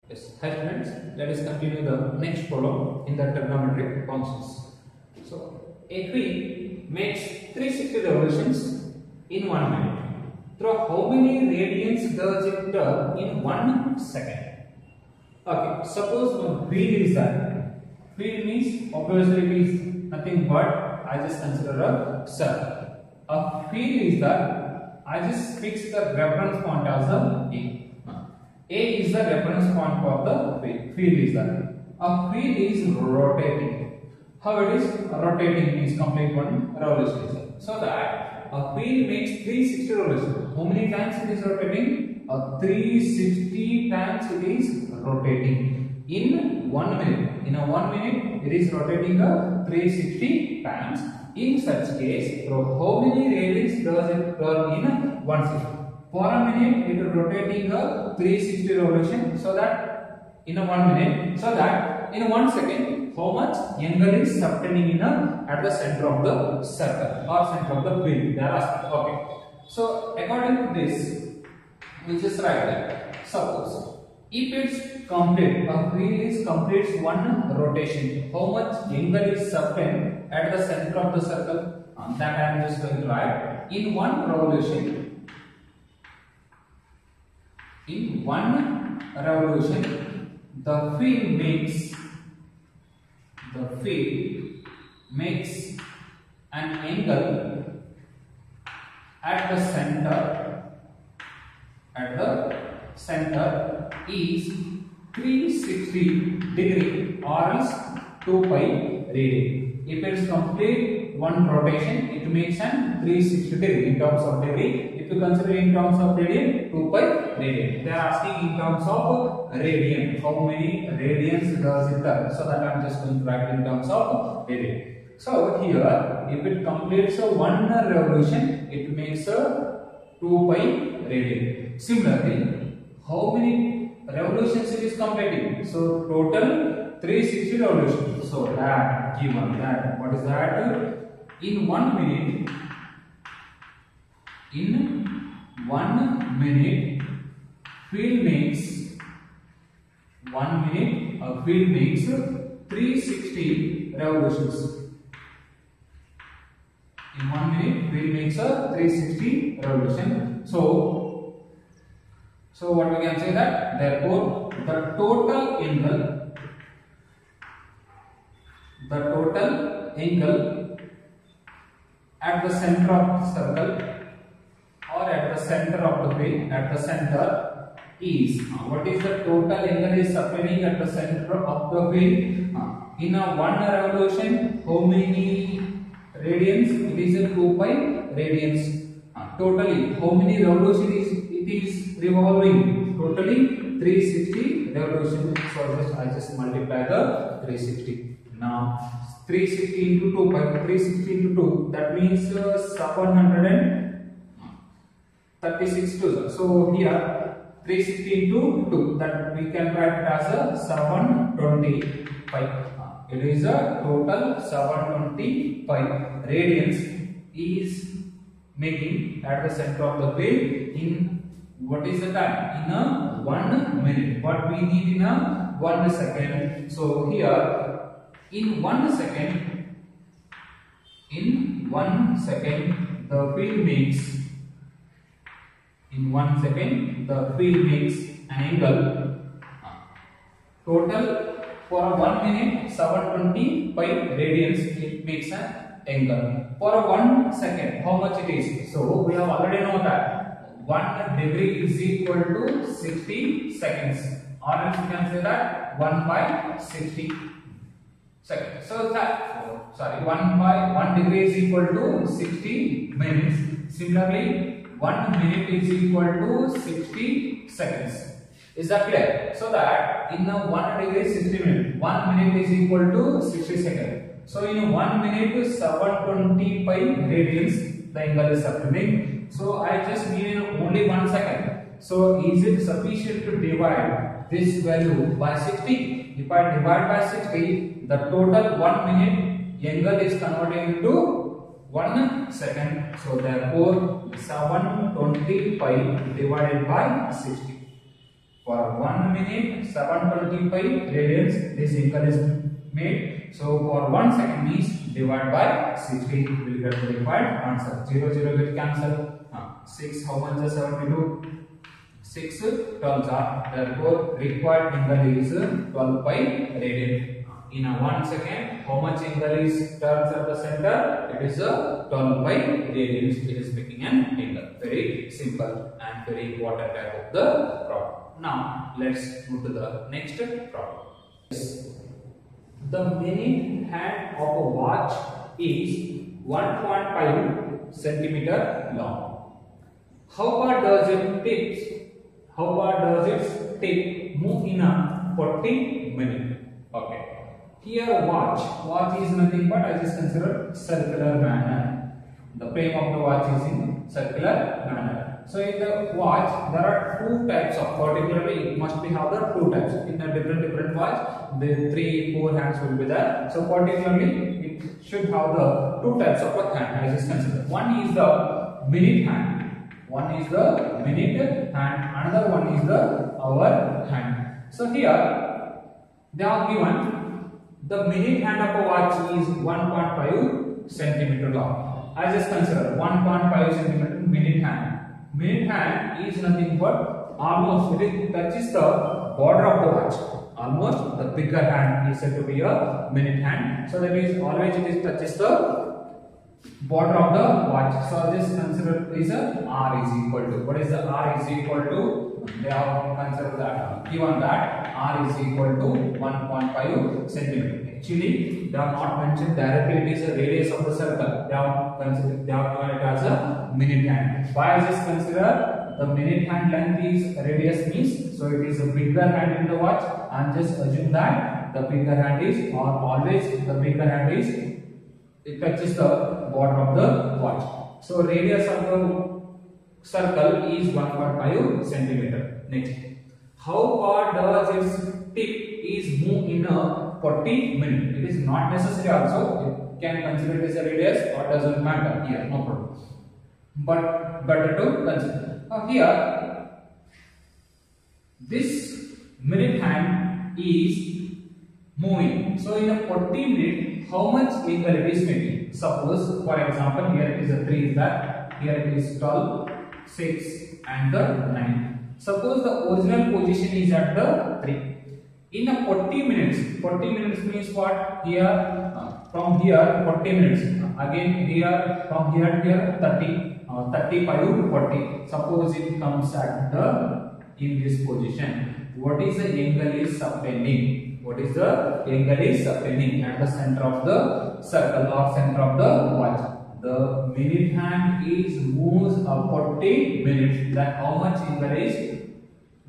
Yes, hi friends, let us continue the next problem in the trigonometric functions. So, a wheel makes 360 revolutions in 1 minute. Through how many radians does it turn in 1 second? Okay, suppose one wheel is that. Wheel means obviously it is nothing but I just consider a circle. A wheel is that I just fix the reference point as the A. A is the reference point for the wheel. Wheel is that. A wheel is rotating. How it is? Rotating means complete one revolution. So that a wheel makes 360 revolutions. How many times it is rotating? 360 times it is rotating in 1 minute. In a 1 minute, it is rotating a 360 times. In such case, how many radians does it turn in 1 second? For a minute, it is rotating a 360 revolution. So that in a 1 minute, so that in 1 second, how much angle is subtending in at the center of the circle or center of the wheel? They are asking. Okay. So according to this, we just write that. Suppose if it's complete, a wheel is completes one rotation, how much angle is subtend at the center of the circle? That I am just going to write. In one revolution, the wheel makes an angle at the center is 360 degree or else 2 pi radian. If it is complete one rotation, it makes an 360 degree in terms of degree. If you consider in terms of radian, 2 pi radian. They are asking in terms of radian. How many radians does it turn? So that I am just going to write in terms of radian. So here, if it completes one revolution, it makes a 2 pi radian. Similarly, how many revolutions it is completing? So total 360 revolutions. So that given that, what is that? In 1 minute, wheel makes 360 revolutions. In 1 minute, wheel makes a 360 revolution. So what we can say that therefore the total angle at the center of the circle or at the center of the wheel, at the center is what is the total angle is subtending at the center of the wheel? In a one revolution, how many radians? It is a 2 pi radians. Totally, how many revolutions it is revolving? Totally 360 revolutions. So I just multiply the 360. Now 360 into 2 pi, 360 into 2, that means 736 to. So here 360 into 2, that we can write it as a 725. It is a total 725 radians is making at the center of the wheel in what is the time? In a 1 minute. What we need in a 1 second. So here in 1 second, the wheel makes an angle total for 1 minute 725 radians it makes an angle. For 1 second, how much it is? So we have already know that 1 degree is equal to 60 seconds, or else you can say that 1 by 60 seconds. So that 1 degree is equal to 60 minutes. Similarly, 1 minute is equal to 60 seconds. Is that clear? So that in a 1 degree 60 minutes, 1 minute is equal to 60 seconds. So in 1 minute 725 radians the angle is subtending. So I just need only 1 second. So is it sufficient to divide this value by 60? If I divide by 60, the total 1 minute angle is converted into 1 second. So therefore 725 divided by 60. For 1 minute 725 radians this angle is made. So for 1 second means divide by 60 will get the required answer. 0 0 will cancel. 6 how much is 72? 6 12s are, therefore required angle is 12 pi radian. In a 1 second how much angle is turns at the center? It is a 12 pi radians. It is making an angle. Very simple and very important type of the problem. Now let's move to the next problem. The minute hand of a watch is 1.5 centimeter long. How far does its tip move in a 40 minutes? Okay. Here watch is nothing but I just consider circular manner. The frame of the watch is in circular manner. So in the watch there are two types of, particularly it must be have the two types. In a different watch the 3-4 hands will be there. So particularly it should have the two types of a hand. I just consider. One is the minute hand. One is the minute hand, another one is the hour hand. So here they are given the minute hand of a watch is 1.5 centimeter long. I just consider 1.5 centimeter minute hand. Minute hand is nothing but almost it touches the border of the watch. Almost the bigger hand is said to be a minute hand. So that means always it touches the border of the watch. So this consider is a R is equal to, what is the R is equal to? They have considered that, given that R is equal to 1.5 centimeter. Actually they have not mentioned directly it is a radius of the circle. They have given it as a minute hand. Why is this considered? The minute hand length is radius means, so it is a bigger hand in the watch, and just assume that the bigger hand is, or always the bigger hand is, it touches the border of the watch. So radius of the circle is 1.5 centimeter. Next, how far does its tip is move in a 40 minutes? It is not necessary also. You can consider it as a radius or doesn't matter here, no problem. But better to consider. Here, this minute hand is moving. So in a 40 minutes, how much angle it is making? Suppose, for example, here it is a 3 is that, here it is 12, 6 and the 9. Suppose the original position is at the 3. In a 40 minutes means what? Here, from here 40 minutes. Again here, from here to here 30. 35 to 40. Suppose it comes at the in this position. What is the angle is subtending? What is the angle is subtending at the center of the circle or center of the watch? The minute hand is moves a 40 minutes. Then how much angle is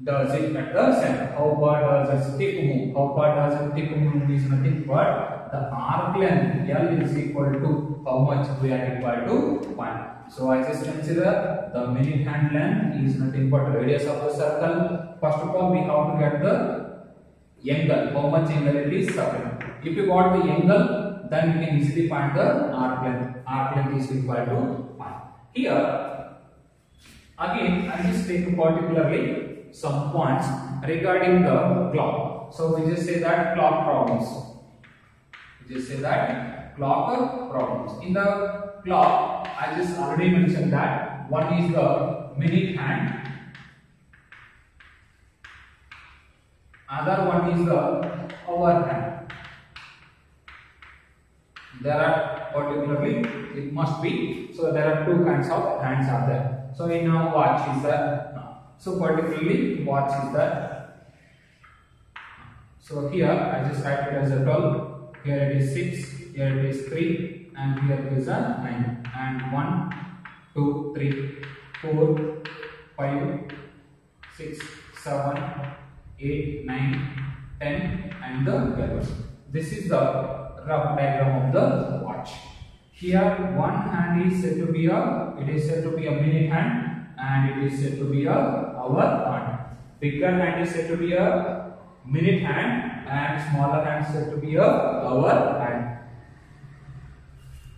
does it at the center? How far does the tip move? How far does the tip move is nothing but the arc length L is equal to how much we are equal to 1. So I just consider the minute hand length is nothing but radius of the circle. First of all we have to get the angle, how much angle it is subtending. If you got the angle, then you can easily find the arc length. Arc length is equal to 1. Here again I just take particularly some points regarding the clock. So we just say that clock problems. We just say that clock problems. In the clock, I just already mentioned that one is the minute hand, other one is the hour hand. There are particularly it must be, so there are two kinds of hands are there. So in a watch is that. So particularly watch is that. So here I just write it as a 12. Here it is 6. Here it is 3. And here it is a 9. And 1, 2, 3, 4, 5, 6, 7, 8, 9, 10, and the 11. This is the rough diagram of the watch. Here one hand is said to be a minute hand, and it is said to be a hour hand. Bigger hand is said to be a minute hand, and smaller hand is said to be a hour hand.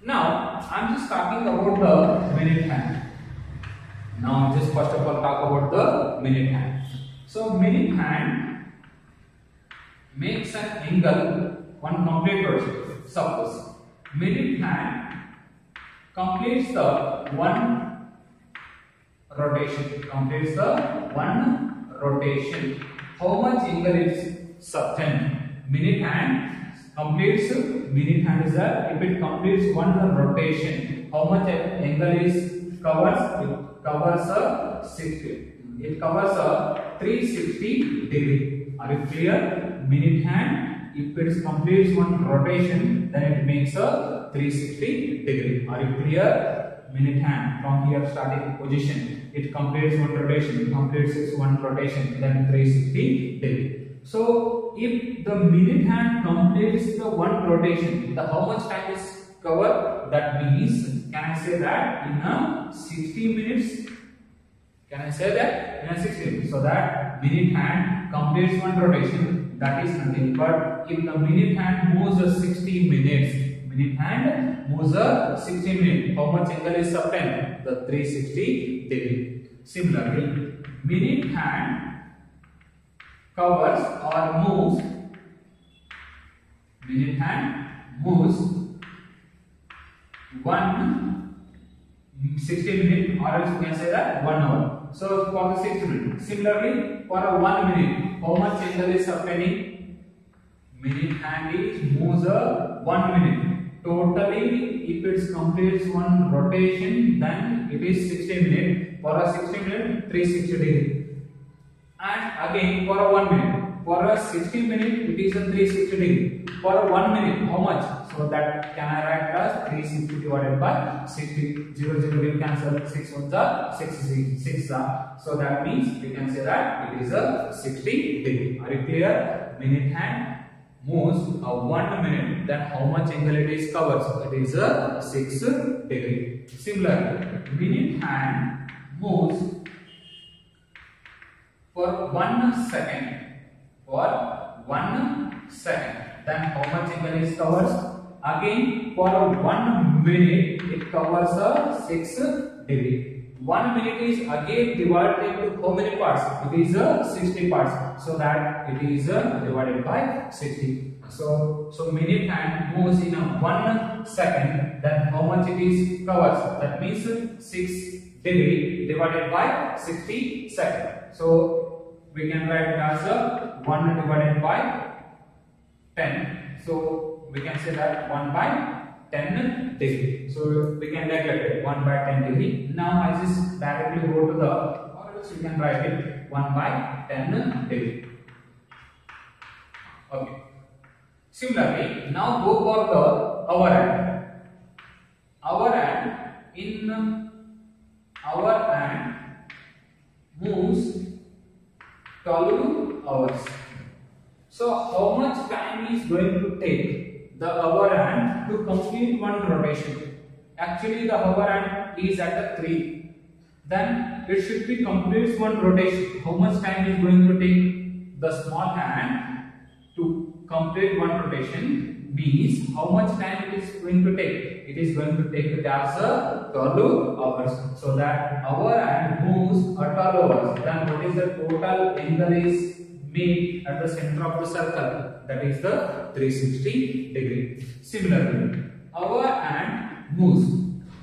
Now I am just talking about the minute hand. Now just first of all talk about the minute hand. So minute hand makes an angle one complete rotation. Suppose minute hand completes the one rotation. Completes the one rotation. How much angle is subtend? Minute hand completes. Minute hand is that if it completes one rotation, how much angle is covers? It covers a 60. It covers a 360 degree. Are you clear? Minute hand, if it completes one rotation, then it makes a 360 degree. Are you clear? Minute hand from here starting position, it completes one rotation. It completes one rotation, then 360 degree. So if the minute hand completes the one rotation, the how much time is covered? That means, can I say that in a 60 minutes? Can I say that in a 60 minutes? So that minute hand completes one rotation, that is nothing but if the minute hand moves a 60 minutes, minute hand moves a 60 minutes, how much angle is subtend? The 360 degree. Similarly, minute hand covers or moves, minute hand moves 60 minutes, or else we can say that 1 hour. So for the 60 minutes. Similarly, for a 1 minute, how much angle is subtending? Minute hand is moves a 1 minute. Totally, if it completes one rotation, then it is 60 minutes. For a 60 minutes, 360 degree. And again for a 1 minute. For a 60 minutes, it is a 360 degree. For a 1 minute, how much? So that can I write as 360 divided by 60. 0 0 will cancel. 6 1 6. So that means we can say that it is a 60 degree. Are you clear? Minute hand moves a 1 minute, then how much angle it is covers? It is a 6 degree. Similarly, minute hand moves for 1 second. For 1 second, then how much angle is covers? Again for 1 minute, it covers a 6 degree. 1 minute is again divided into how many parts? It is 60 parts. So that it is divided by 60. So minute hand moves in a 1 second. Then how much it is covers? That means 6 degree divided by 60 seconds. So we can write it as 1 divided by 10. So we can say that 1 by 10 degree. So we can neglect it 1 by 10 degree. Now I just directly go to the, or else you can write it 1 by 10 degree. Okay. Similarly, now go for the hour hand. Hour hand, in hour hand moves 12 hours. So how much time is going to take the hour hand to complete one rotation? Actually the hour hand is at a 3. Then it should be complete one rotation. How much time is going to take the small hand to complete one rotation? Means how much time it is going to take? It is going to take it as 12 hours. So that hour hand moves 12 hours. Then what is the total angle is made at the center of the circle? That is the 360 degree. Similarly, hour hand moves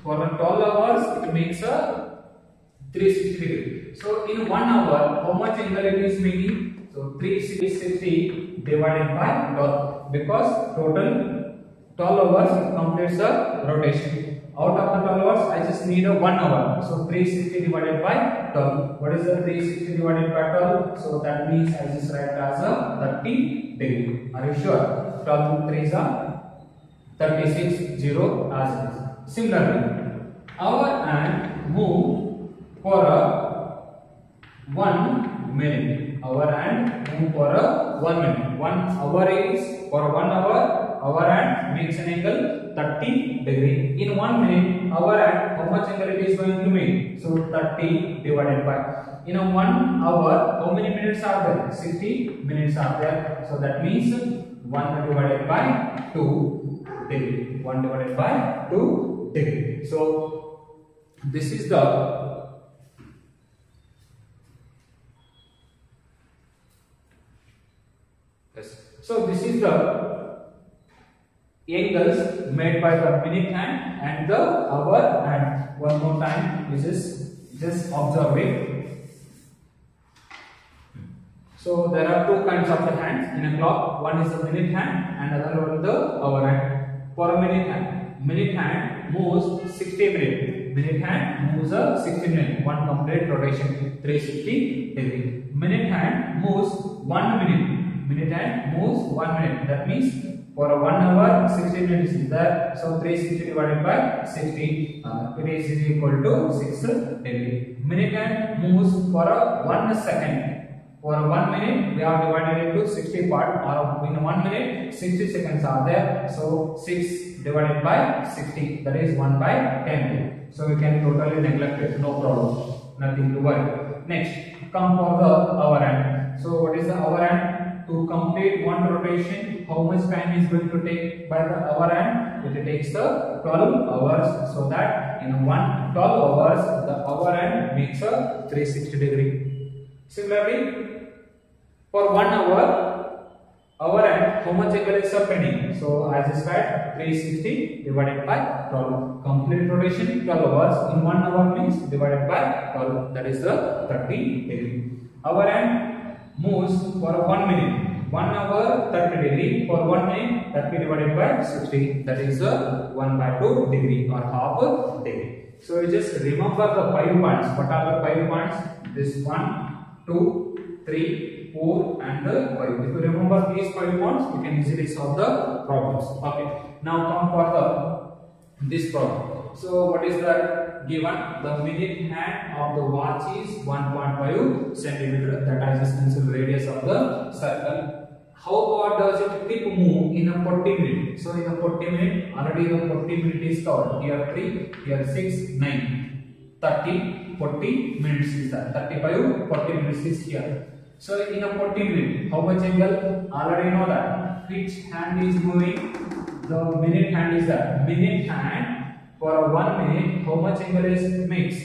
for 12 hours. It makes a 360 degree. So in 1 hour, how much angle it is making? So 360 divided by 12, because total 12 hours completes the rotation. Out of the 12 hours, I just need a 1 hour. So 360 divided by 12. What is the 360 divided by 12? So that means I just write as a 30 degree. Are you sure? 12 3s are 36, 0 as it is. Similarly, hour and move for a 1 minute. Hour and move for a 1 minute. 1 hour is for 1 hour. Hour and makes an angle 30 degree. In 1 minute, hour and how much angle it is going to make? So 30 divided by. In a 1 hour, how many minutes are there? 60 minutes are there. So that means 1 divided by 2 degree. 1 divided by 2 degree. So this is the Yes. So this is the angles made by the minute hand and the hour hand. One more time, this is just observe it. So there are two kinds of the hands in a clock. One is the minute hand and another one the hour hand. For a minute hand moves 60 minutes. Minute hand moves a 60 minutes. One complete rotation, 360 degree. Minute hand moves 1 minute. Minute hand moves 1 minute. That means for a 1 hour, 60 minutes is there. So 360 divided by 60, it is equal to 6 degree. Minute hand moves for a 1 second. For 1 minute, we have divided into 60 part, or in 1 minute, 60 seconds are there. So 6 divided by 60, that is 1 by 10. So we can totally neglect it, no problem, nothing to worry. Next, come for the hour hand. So what is the hour hand? To complete one rotation, how much time is going to take by the hour hand? It takes the 12 hours. So that in 12 hours, the hour hand makes a 360 degree. Similarly, for 1 hour and how much angle is subtending? So as I said, 360 divided by 12. Complete rotation 12 hours. In 1 hour means divided by 12. That is the 30 degree. Hour and moves for 1 minute. 1 hour 30 degree. For 1 minute 30 divided by 60. That is 1 by 2 degree or half degree. So you just remember the 5 points. What are the 5 points? This 1, 2, 3. 4 and 5. If you remember these 5 points, you can easily solve the problems. Okay. Now come for this problem. So what is that given? The minute hand of the watch is 1.5 centimeter. That is the radius of the circle. How does it tip move in a 40 minute? So in a 40 minute, already the 40 minute is covered. Here 3, here 6, 9, 30, 40 minutes is that. 35, 40 minutes is here. So in a 40 minute, how much angle? Already know that. Which hand is moving? The minute hand is that. Minute hand for 1 minute, how much angle is makes?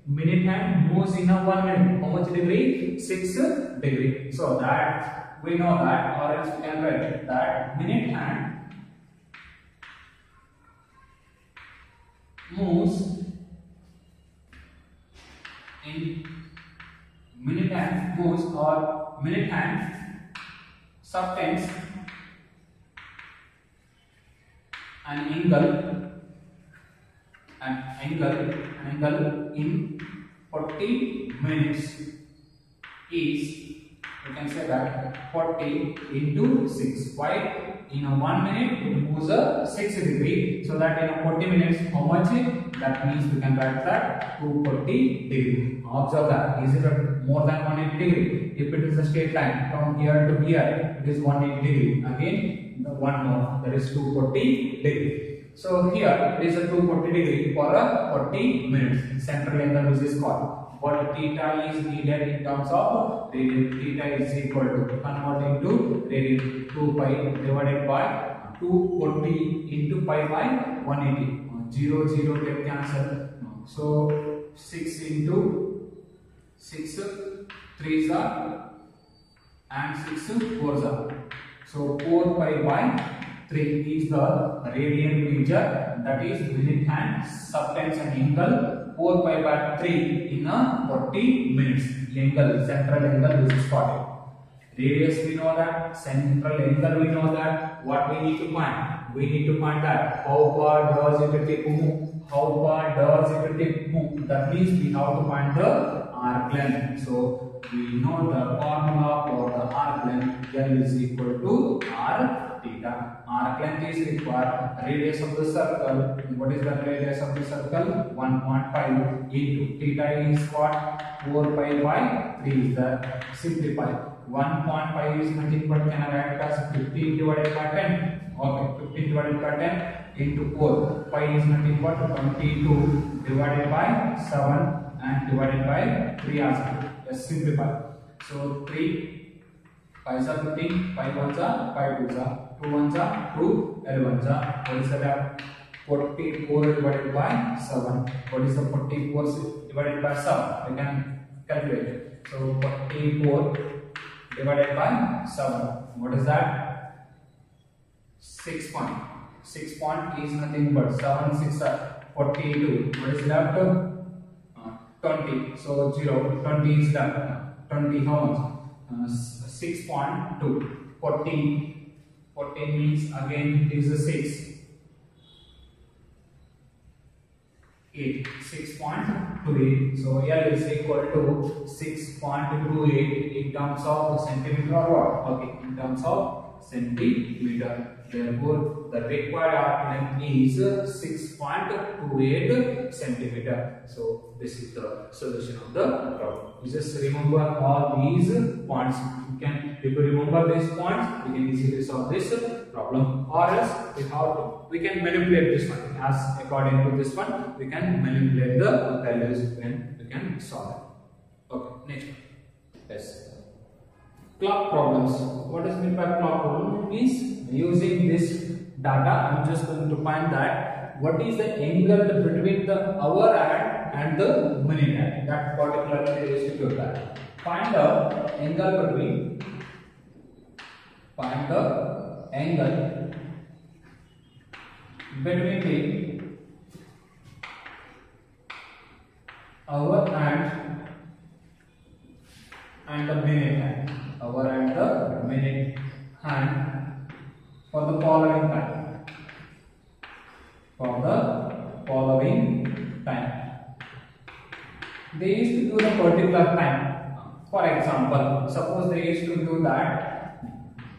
Minute hand moves in a 1 minute. How much degree? 6 degree. So that we know that, or else we can write that minute hand moves in minute hand moves or minute hand subtends an angle in 40 minutes is, you can say that 40 into 6. Why? In a 1 minute it moves a 6 degree. So that in a 40 minutes how much? That means we can write that 240 degree. Observe that. Is it more than 180 degree? If it is a straight line from here to here, it is 180 degree. Again, the one more, that is 240 degree. So here it is a 240 degree for a 40 minutes. Central angle which is called. What theta is needed in terms of radian? Theta is equal to, convert into radian, 2 pi divided by 240 into pi by 180. 0, 0 get cancelled. So 6 into 6 3s are and 6 4s are. So 4 pi by 3 is the radian region, that is minute hand subtends an angle 4 pi by 3 in a 40 minutes. Angle, central angle which is spotted. Radius we know that, central angle we know that. What we need to find? We need to find that how far does it tip move? How far does it tip move? That means we have to find the arc length. So we know the formula for the arc length. L is equal to r theta. Arc length is required. Radius of the circle. What is the radius of the circle? 1.5 into theta is what? 4 pi by 3 is the simplify. 1.5 is nothing but can I write as 15 divided by 10. Okay, 15 divided by 10 into 4. Pi is nothing but 22 divided by 7 and divided by 3 as well. Just simplify. So 3 5 is 15, 5 1s are 5 2s are 2 1s are 2, 11s are. What is that? 44 divided by 7. What is the 44 divided by 7? We can calculate. So 44 divided by 7. What is that? 6 point. 6 point is nothing but 7 6 are 42. What is left? 20. So 0. 20 is left. 20 how much? 6.2. 14. 14 means again it is a 6. 8. 6.28. So L is equal to 6.28 in terms of centimeter or what? Okay, in terms of centimeter. Therefore, the required arc length is 6.28 centimeter. So this is the solution of the problem. You just remember all these points. If you remember these points, we can easily solve this problem. Or else we can manipulate this one. As according to this one, we can manipulate the values when we can solve it. Okay, next one. Yes. Clock problems. What is meant by clock problem? Means using this data, I am just going to find that what is the angle between the hour hand and the minute hand. That particularly there is to do that. Find the angle between the hour hand and the minute hand. Hour and the minute hand for the following time. They used to do the particular time. For example, suppose they used to do that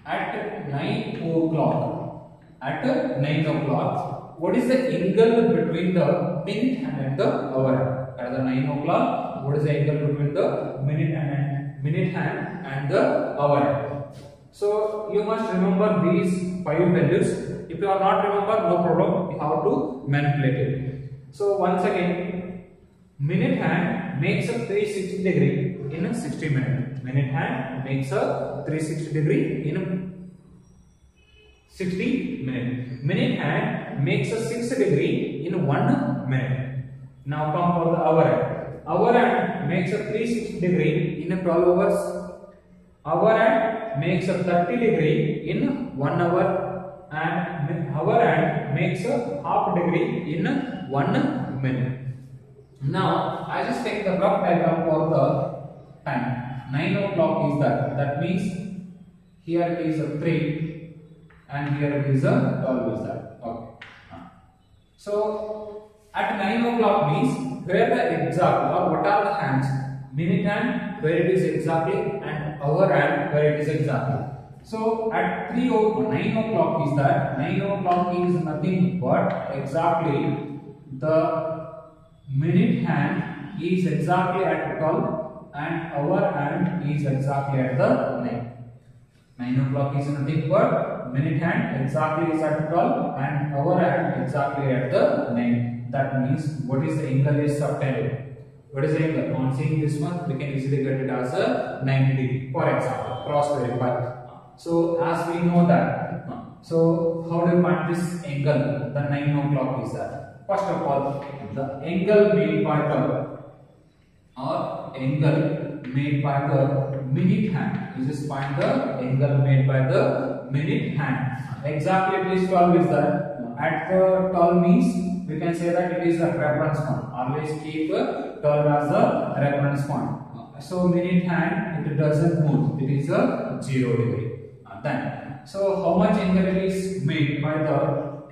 at 9 o'clock. At 9 o'clock, what is the angle between the minute hand and the hour hand? At the 9 o'clock, what is the angle between the minute hand and the hour hand? So you must remember these 5 values. If you are not remember, no problem. You have to manipulate it. So once again, minute hand makes a 360 degree in a 60 minutes. Minute hand makes a 360 degree in a 60 minutes. Minute hand makes a 60 degree in 1 minute. Now come for the hour hand. Hour hand makes a 360 degree in a 12 hours. Hour hand makes a 30 degree in 1 hour. And hour hand makes a half degree in 1 minute. Now I just take the rough diagram for the time. 9 o'clock is that. That means here it is a 3 and here it is a 12 is that. Okay. So at 9 o'clock means where the exact or what are the hands? Minute hand where it is exactly and hour hand where it is exactly. So at 9 o'clock is that. 9 o'clock is nothing but exactly the minute hand is exactly at 12 and hour hand is exactly at the 9. 9 o'clock is nothing but minute hand exactly is at 12 and hour hand exactly at the 9. That means what is the angle is subtended. What is the angle? On seeing this one, we can easily get it as a 90 degree. For example, cross verify. So as we know that, so how do you find this angle? The 9 o'clock is that. First of all, the angle made by the minute hand. You just find the angle made by the minute hand. Exactly it is 12 is that. At the 12 means we can say that it is a reference point. Always keep 12 as the reference point. So minute hand it doesn't move. It is a 0 degree. Then so how much angle is made by the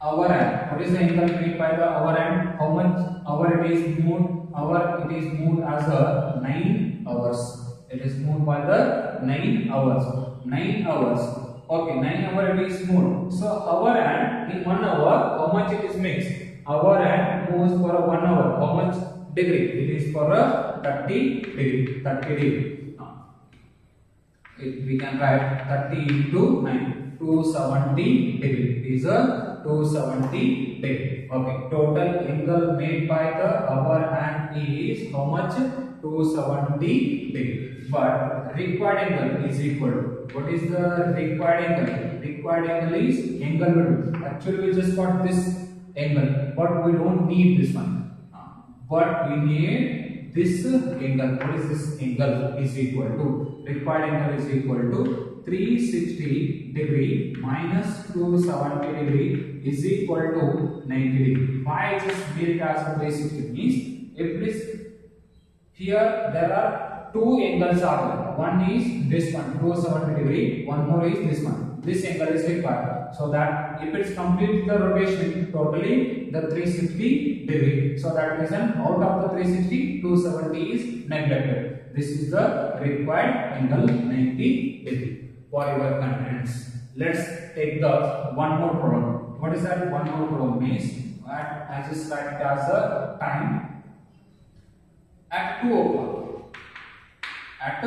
hour hand? What is the angle made by the hour hand? How much hour it is moved? Hour it is moved as a 9 hours. It is moved by the 9 hours. 9 hours. Okay, 9 hour it is moved. So hour hand in 1 hour, how much it is mixed? Hour hand moves for a 1 hour. How much degree? It is for a 30 degree. 30 degree. We can write 30 into 9. 270 degree. It is a 270 degree. Okay. Total angle made by the hour hand is how much? 270 degree. But required angle is equal to, what is the required angle? Required angle is angle between. Actually we just got this angle, but we don't need this one. But we need this angle, what is this angle, is equal to, required angle is equal to 360 degree minus 270 degree is equal to 90 degree. Why I just made it as 360 means, if this here there are two angles are there. One is this one 270 degree, one more is this one. This angle is required, so that if it's complete the rotation totally the 360 degree, so that reason out of the 360 270 is neglected. This is the required angle 90 degree for your convenience. Let's take the one more problem. What is that one more problem means? I just write it as a time at 2 o'clock. At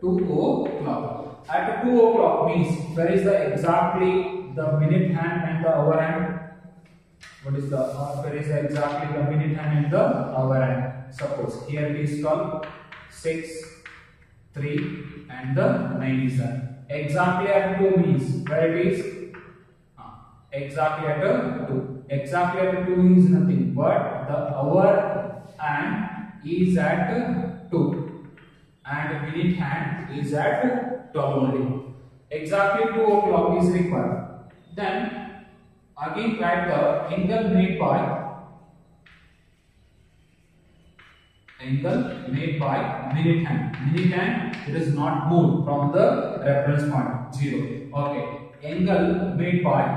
2 o'clock. At 2 o'clock means where is the exactly the minute hand and the hour hand? What is the where is the exactly the minute hand and the hour hand? Suppose here it is called 6, 3 and the 9 is there. Exactly at 2 means where it is exactly at 2. Exactly at 2 is nothing but the hour hand is at 2 and minute hand is at 12 only. Exactly 2 o'clock is required. Then again write the angle made by minute hand. Minute hand, it is not moved from the reference point 0. Okay. Angle made by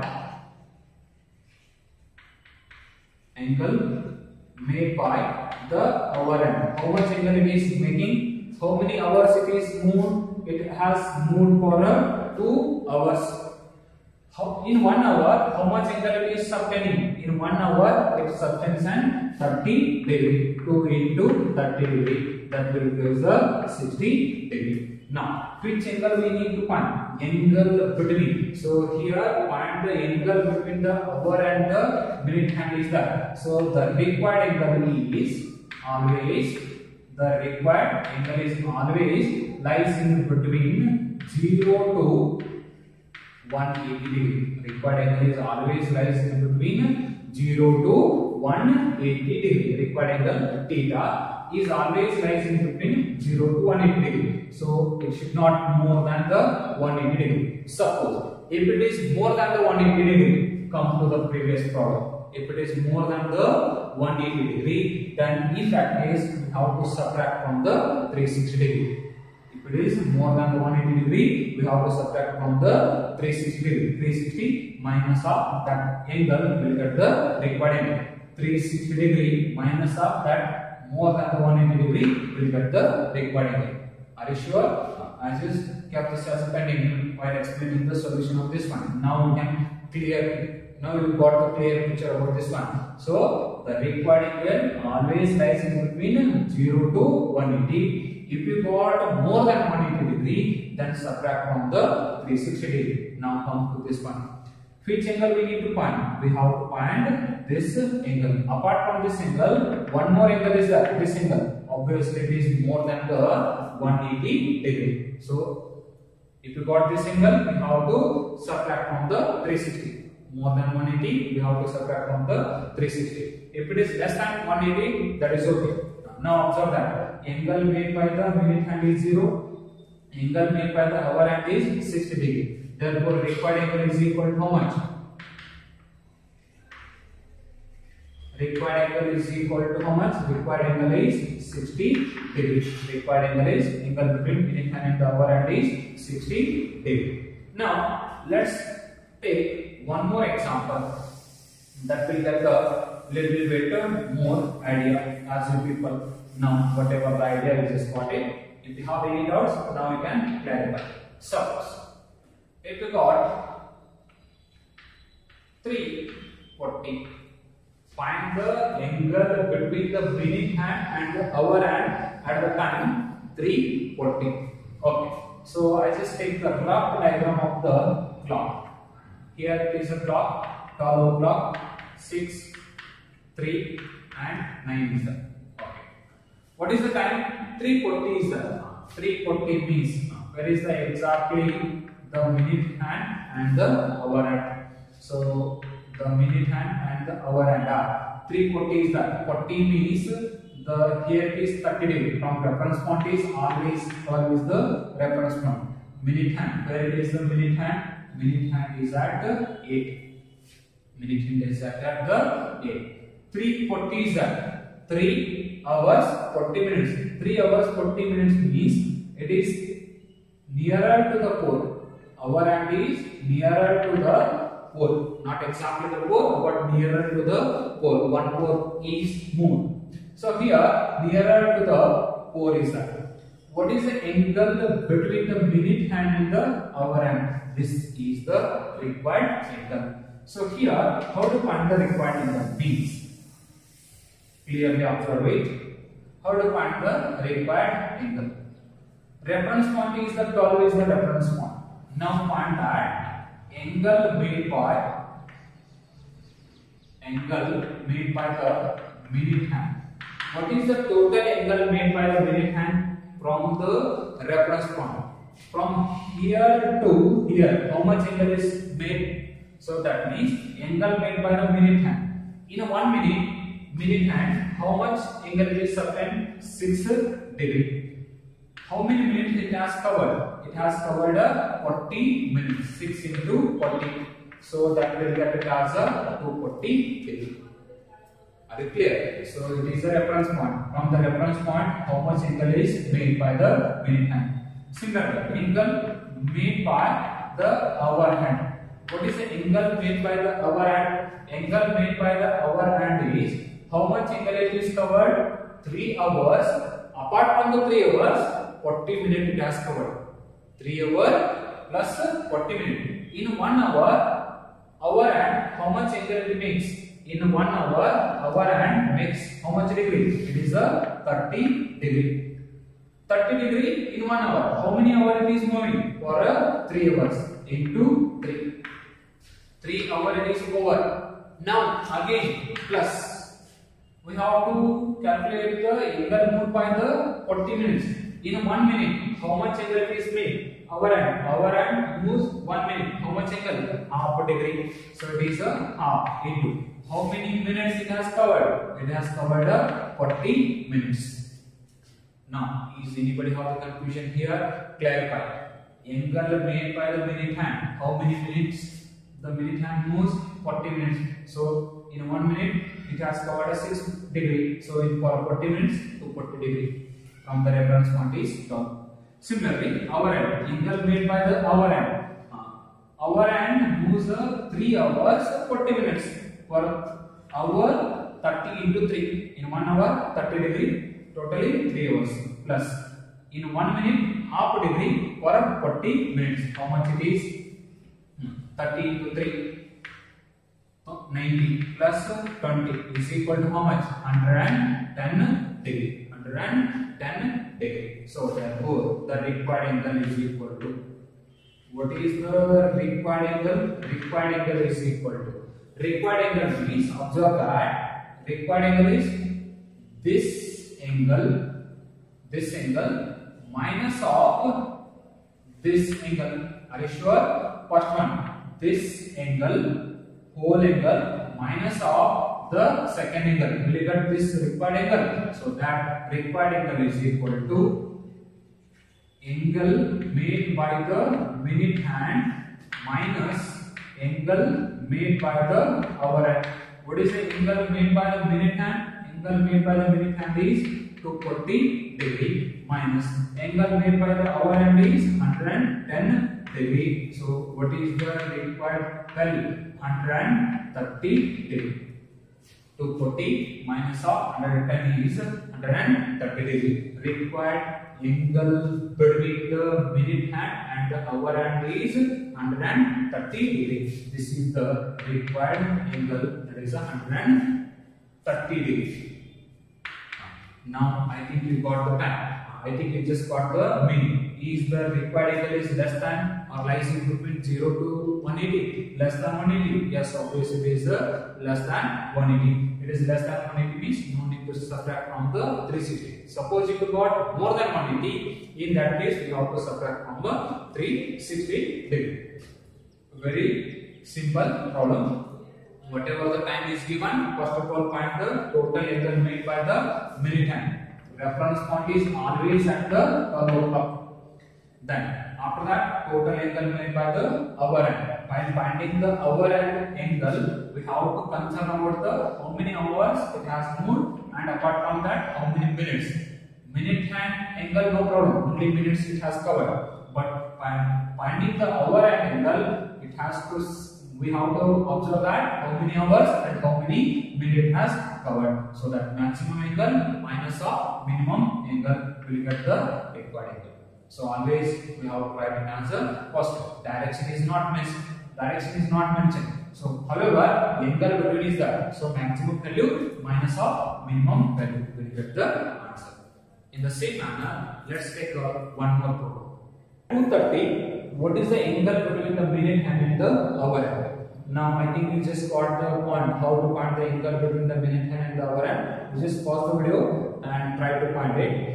the hour hand. How much angle it is making? How many hours it is moved? It has moved for 2 hours. In 1 hour, how much angle it is subtending? In 1 hour, it subtends an 30 degree. 2 into 30 degree. That will give the 60 degree. Now, which angle we need to find? Angle between. So here, find the angle between the hour and the minute hand is that. So the required angle is always lies in between 0 to 180 degree. Required angle is always lies in between 0 to 180 degree. Required angle theta is always lies in between 0 to 180 degree. So it should not more than the 180 degree. Suppose if it is more than the 180 degree, come to the previous problem. If it is more than the 180 degree, then in that case we have to subtract from the 360 degree. If it is more than the 180 degree, we have to subtract from the 360 degree. 360 minus of that angle will get the required angle. 360 degree minus of that more than the 180 degree will get the required angle. Are you sure? I just kept this as a pending while explaining the solution of this one. Now we can clear. Now you got the clear picture about this one. So the required angle always lies in between 0 to 180. If you got more than 180 degree, then subtract from the 360 degree. Now come to this one. Which angle we need to find? We have to find this angle. Apart from this angle, one more angle is that this angle. Obviously, it is more than the 180 degree. So if you got this angle, we have to subtract from the 360. More than 180, we have to subtract from the 360. If it is less than 180, that is okay. Now observe that angle made by the minute hand is 0. Angle made by the hour hand is 60 degree. Therefore, required angle is equal to how much? Required angle is equal to how much? Required angle is 60 degree. Required angle is angle between minute hand and the hour hand is 60 degree. Now let's take one more example that will get a little bit more idea as you people. Now whatever the idea you just got it. If you have any doubts, now you can clarify. Suppose if you got 340, find the angle between the minute hand and the hour hand at the time 340. Okay, so I just take the rough diagram of the clock. Here it is a clock, 12 o'clock, 6, 3 and 9 is there. Okay. What is the time? 340 is there. 340 means where is the exactly the minute hand and the hour hand. So the minute hand and the hour hand are 340 is that. 40 means the here it is 30 degree. From reference point is always the reference point. Minute hand, where it is the minute hand? Minute hand is at the 8. Minute hand is at the 8. 3:40 is at 3 hours 40 minutes. 3 hours 40 minutes means it is nearer to the pole. Our hand is nearer to the pole, not exactly the pole, but nearer to the pole. One pole is moved. So here nearer to the pole is that. What is the angle between the minute hand and the hour hand? This is the required angle. So here, how to find the required angle means clearly observe it. How to find the required angle? Reference point is the 12 is the reference point. Now find that angle made by the minute hand. What is the total angle made by the minute hand? From the reference point, from here to here, how much angle is made? So that means angle made by the minute hand. In a 1 minute hand, how much angle is obtained? 6 degree. How many minutes it has covered? It has covered 40 minutes. 6 into 40. So that will get it as a 240 degree. Are you clear? So it is a reference point. From the reference point, how much angle is made by the minute hand? Similarly, angle made by the hour hand. What is the angle made by the hour hand? Angle made by the hour hand is how much angle it is covered? 3 hours. Apart from the 3 hours, 40 minutes it has covered. 3 hours plus 40 minutes. In 1 hour hand, how much angle it makes? In 1 hour, hour hand makes how much degree? It is a 30 degree. 30 degree in 1 hour. How many hours it is moving? For 3 hours. Into 3. 3 hours it is over. Now again plus. We have to calculate the angle moved by the 40 minutes. In 1 minute, how much angle it is made? Hour hand moves 1 minute. How much angle? Half degree. So it is a half into. How many minutes it has covered? It has covered 40 minutes. Now, is anybody have the confusion here? Clarify. Angle made by the minute hand. How many minutes? The minute hand moves 40 minutes. So, in 1 minute, it has covered 6 degree. So, in for 40 minutes, 240 degree. From the reference point is down. Similarly, hour hand. Angle made by the hour hand. Hour hand moves 3 hours 40 minutes. For hour 30 into 3. In 1 hour 30 degree. Totally 3 hours. Plus in 1 minute half degree for 40 minutes. How much it is? 30 into 3. 90 plus 20 is equal to how much? 110 degree. 110 degree. So therefore the required angle is equal to. What is the required angle? Required angle is equal to. Required angle means observe that required angle is this angle minus of this angle. Are you sure? First one, this angle, whole angle minus of the second angle. Will you get this required angle? So that required angle is equal to angle made by the minute hand minus angle made by the hour hand. What is the angle made by the minute hand? Angle made by the minute hand is 240 degree minus angle made by the hour hand is 110 degree. So what is the required value? 130 degree. 240 minus of 110 is 130 degree. Required angle between the minute hand and the hour hand is 130 degree. This is the required angle, that is 130 degree. Now I think you got the time. I think you just got the meaning. Is the required angle is less than or lies in between 0 to 180? Less than 180? Yes, obviously it is less than 180. It is less than 180 means no need to subtract from the 360. Suppose if you got more than 180, in that case we have to subtract from the 360 degree. Very simple problem. whatever the time is given, first of all find the total angle made by the minute hand. Reference point is always at the 12 o'clock. Then after that, total angle made by the hour hand. While finding the hour hand angle, we have to concern about the how many hours it has moved, and apart from that, how many minutes. Minute hand angle, no problem, only minutes it has covered. But finding the hour hand angle, it has to, we have to observe that how many hours and how many minutes has covered. So that maximum angle minus of minimum angle will get the required angle. So always we have to write an answer. First, direction is not mentioned. So however, angle between is that. So maximum value minus of minimum value will get the answer. In the same manner, let's take one more problem. 230. What is the angle between the minute hand and the hour hand? Now I think we just got the point how to find the angle between the minute hand and the hour hand. We just pause the video and try to find it.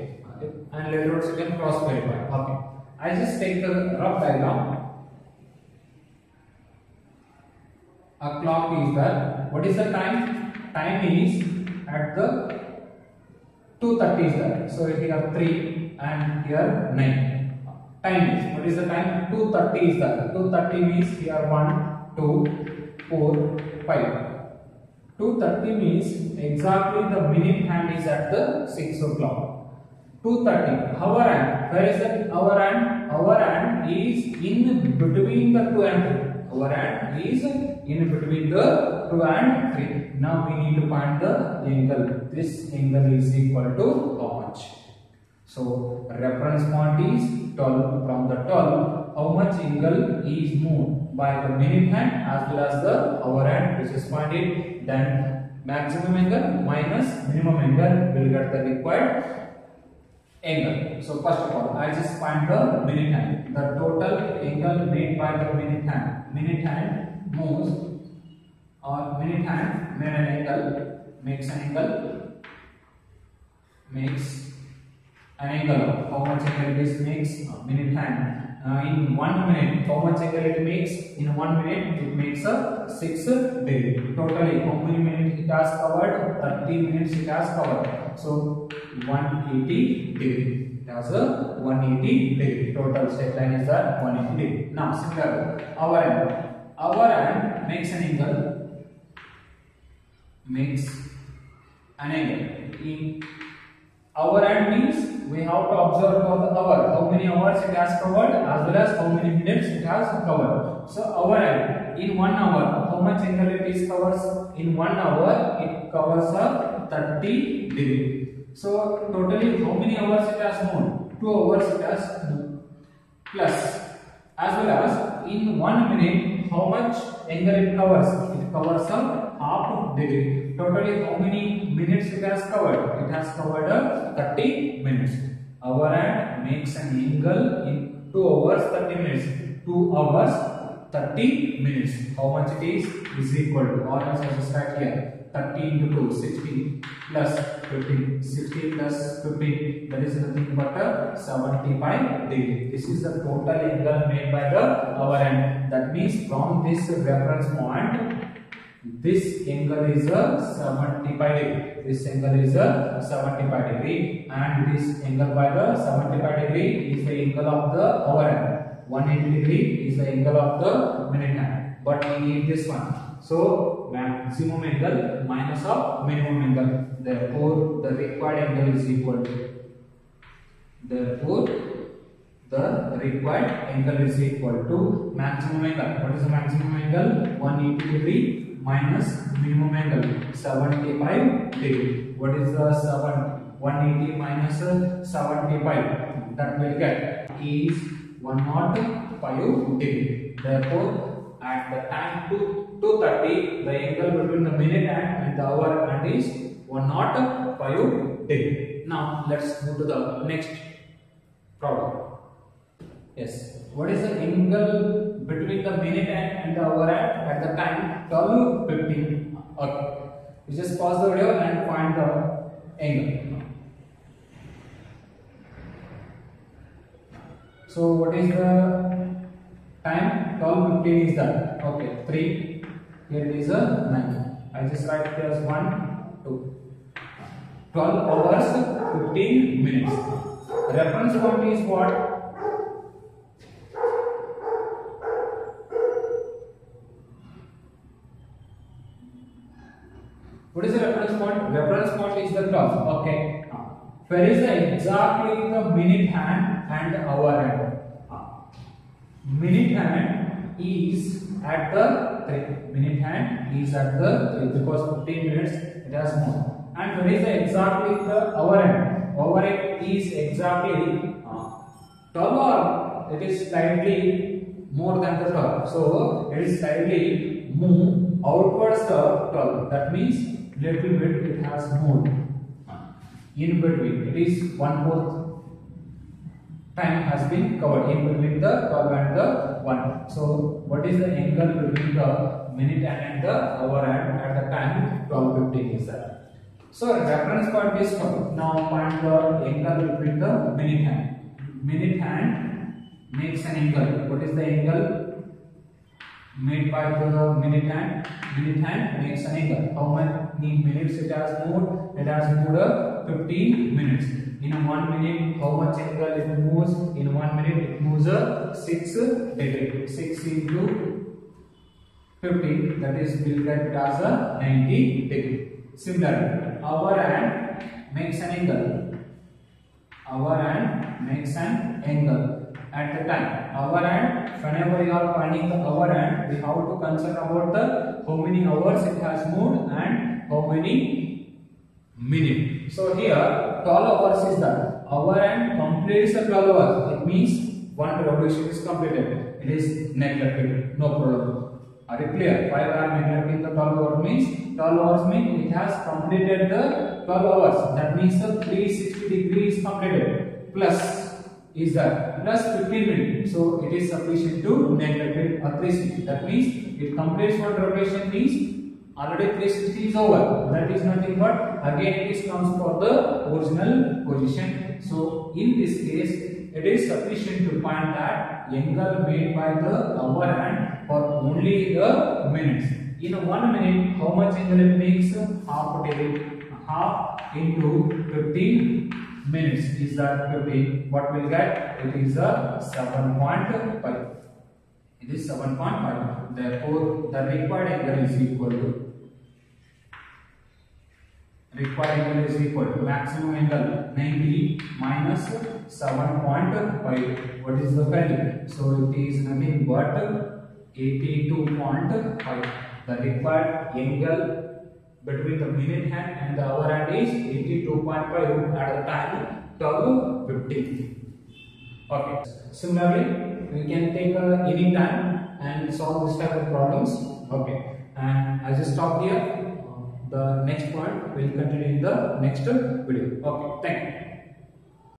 And later on you can cross verify. Okay. I just take the rough diagram. A clock is there. What is the time? Time is at the 2:30 is there. So here 3 and here 9. Time is, what is the time? 2:30 is there. 2:30 means here 1, 2, 4, 5. 2:30 means exactly the minute hand is at the 6 o'clock. 2:30. Hour hand. Where is the hour hand? Hour hand is in between the 2 and 3. Hour hand is in between the 2 and 3. Now we need to find the angle. This angle is equal to how much? So reference point is 12. From the 12, how much angle is moved by the minute hand as well as the hour hand, which is find it. Then maximum angle minus minimum angle will get the required angle. So first of all, I just find the minute hand. The total angle made by the minute hand. Minute hand moves, or minute hand made an angle, makes an angle of how much angle this makes. Minute hand in 1 minute, how much angle it makes? In 1 minute it makes a 6 degree. Totally how many minutes it has covered? 30 minutes it has covered. So 180 degree. It has a 180 degree. Total straight line is that 180 degree. Now similarly, hour hand. Hour hand makes an angle. In hour hand means we have to observe for the hour. How many hours it has covered as well as how many minutes it has covered. So hour hand. In 1 hour, how much angle it is covers? In 1 hour, it covers a 30 degree. So totally how many hours it has moved? 2 hours it has moved. Plus as well as in 1 minute how much angle it covers? It covers a half degree. Totally how many minutes it has covered? It has covered 30 minutes. Hour hand makes an angle in 2 hours 30 minutes. 2 hours 30 minutes. How much it is equal to, or else I just write here 30 into 2, 60 plus 15, 60 plus 15, that is nothing but 75 degree. This is the total angle made by the hour hand. That means from this reference point, this angle is a 75 degree. This angle is a 75 degree, and this angle by the 75 degree is the angle of the hour hand. 180 degree is the angle of the minute hand. But we need this one. So maximum angle minus of minimum angle. Therefore, the required angle is equal to. Therefore, the required angle is equal to maximum angle. What is the maximum angle? 180 degree minus minimum angle 75 degree. What is the 180 minus 75? That will get is 105 degree. Therefore, at the time 2:30, the angle between the minute hand and the hour hand is 105 degree. Now let's move to the next problem. Yes, what is the angle between the minute hand and the hour hand at the time 12:15? Okay, you just pause the video and find the angle. So what is the time? 12:15 is that. Okay, 3, Here it is a 9. I just write it as 1, 2. 12 hours, 15 minutes. Reference point is what? What is the reference point? Reference point is the clock. Okay. Where is the exactly the minute hand and hour hand? Minute hand is at the 3. Minute hand is at the 3 because 15 minutes it has more. And where is the exactly the hour hand? Hour hand is exactly 12 or it is slightly more than the 12. So it is slightly move outwards the 12. That means little bit it has moved in between. It is 1/4 time has been covered in between the 12 and the 1. So what is the angle between the minute hand and the hour hand at the time 12:15 is that. So reference point is now find the angle between the minute hand. Minute hand makes an angle. What is the angle made by the minute hand? Minute hand makes an angle. How many minutes it has moved? It has moved 15 minutes. In 1 minute, how much angle it moves? In 1 minute, it moves 6 degrees. 6 into 15, that is, we'll get it as a 90 degree. Similarly, hour hand makes an angle. Hour hand makes an angle at the time. Hour hand, whenever you are finding the hour hand, we have to concern about the how many hours it has moved and how many minutes. So here 12 hours is that. Hour hand completes the 12 hours. It means one revolution is completed. It is neglected. No problem. Are you clear? 5 hours neglecting the 12 hours means 12 hours means it has completed the 12 hours. That means the 360 degrees completed. Plus is that plus 15 minutes. So it is sufficient to neglect it or 360. That means it completes what revolution means. Already 360 is over. That is nothing but again it is comes for the original position. So in this case, it is sufficient to find that angle made by the hour hand for only the minutes. In 1 minute, how much angle it makes? Half degree. Half into 15 minutes is that 15. What will get? It is a 7.5. It is 7.5. Therefore, the required angle is equal to maximum angle 90 minus 7.5. What is the value? So it is nothing but 82.5. The required angle between the minute hand and the hour hand is 82.5 at the time 12:15. Okay. Similarly, we can take any time and solve this type of problems. Okay. And I just stop here. The next point will continue in the next video. Okay. Thank you.